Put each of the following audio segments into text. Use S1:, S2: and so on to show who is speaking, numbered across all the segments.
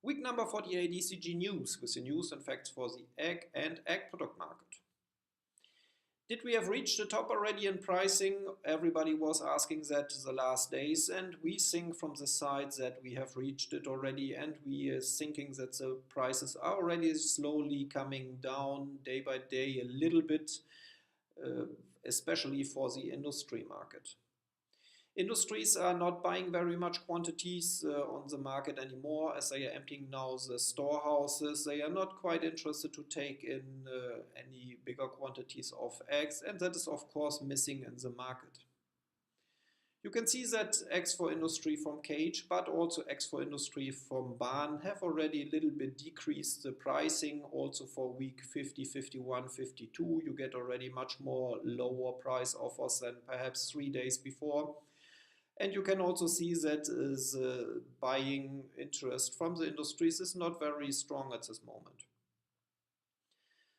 S1: Week number 48 ECG news with the news and facts for the egg and egg product market. Did we have reached the top already in pricing? Everybody was asking that the last days, and we think from the side that we have reached it already, and we are thinking that the prices are already slowly coming down day by day a little bit, especially for the industry market. Industries are not buying very much quantities on the market anymore, as they are emptying now the storehouses. They are not quite interested to take in any bigger quantities of eggs, and that is of course missing in the market. You can see that eggs for industry from cage, but also eggs for industry from barn have already a little bit decreased the pricing. Also for week 50, 51, 52, you get already much more lower price offers than perhaps 3 days before. And you can also see that the buying interest from the industries is not very strong at this moment.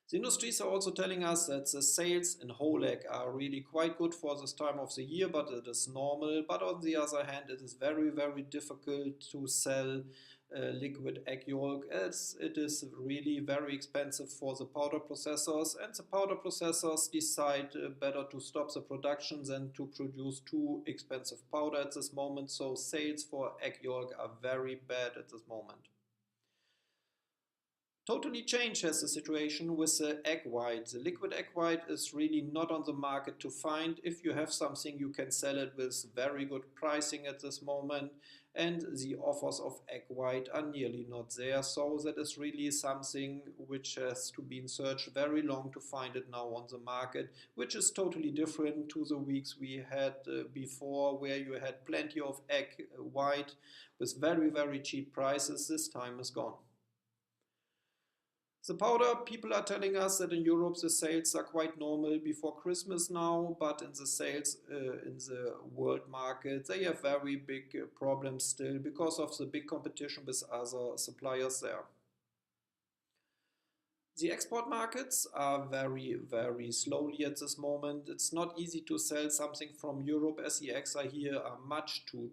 S1: The industries are also telling us that the sales in whole egg are really quite good for this time of the year, but it is normal. But on the other hand, it is very, very difficult to sell liquid egg yolk, as it is really very expensive for the powder processors, and the powder processors decide better to stop the production than to produce too expensive powder at this moment. So sales for egg yolk are very bad at this moment. Totally changed has the situation with the egg white. The liquid egg white is really not on the market to find. If you have something, you can sell it with very good pricing at this moment, and the offers of egg white are nearly not there. So that is really something which has to be searched very long to find it now on the market, which is totally different to the weeks we had before, where you had plenty of egg white with very, very cheap prices. This time is gone. The powder, people are telling us that in Europe the sales are quite normal before Christmas now, but in the sales in the world market they have very big problems still because of the big competition with other suppliers there. The export markets are very, very slowly at this moment. It's not easy to sell something from Europe, as the eggs are here are much too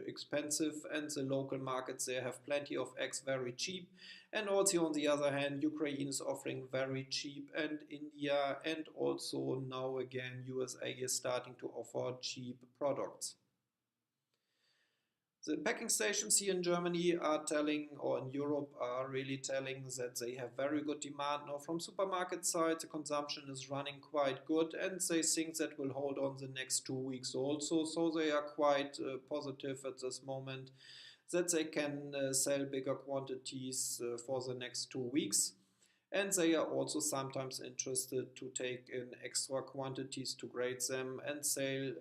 S1: expensive, and the local markets there have plenty of eggs very cheap. And also on the other hand, Ukraine is offering very cheap, and India and also now again USA is starting to offer cheap products. The packing stations here in Germany are telling, or in Europe are really telling, that they have very good demand now from supermarket side. The consumption is running quite good, and they think that will hold on the next 2 weeks also. So they are quite positive at this moment that they can sell bigger quantities for the next 2 weeks. And they are also sometimes interested to take in extra quantities to grade them and sell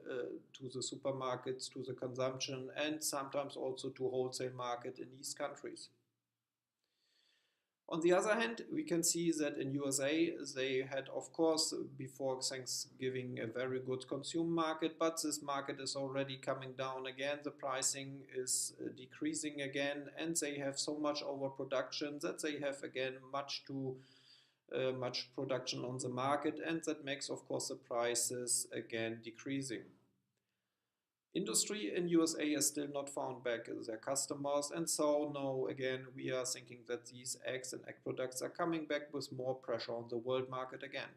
S1: to the supermarkets, to the consumption, and sometimes also to wholesale market in these countries. On the other hand, we can see that in USA they had, of course, before Thanksgiving a very good consumer market, but this market is already coming down again. The pricing is decreasing again, and they have so much overproduction that they have again much production on the market, and that makes, of course, the prices again decreasing. Industry in USA has still not found back their customers, and so now again we are thinking that these eggs and egg products are coming back with more pressure on the world market again.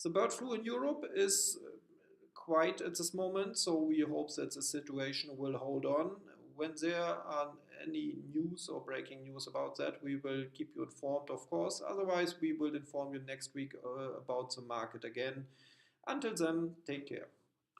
S1: The bird flu in Europe is quite at this moment, so we hope that the situation will hold on. When there are any news or breaking news about that, we will keep you informed, of course. Otherwise, we will inform you next week about the market again. Until then, take care.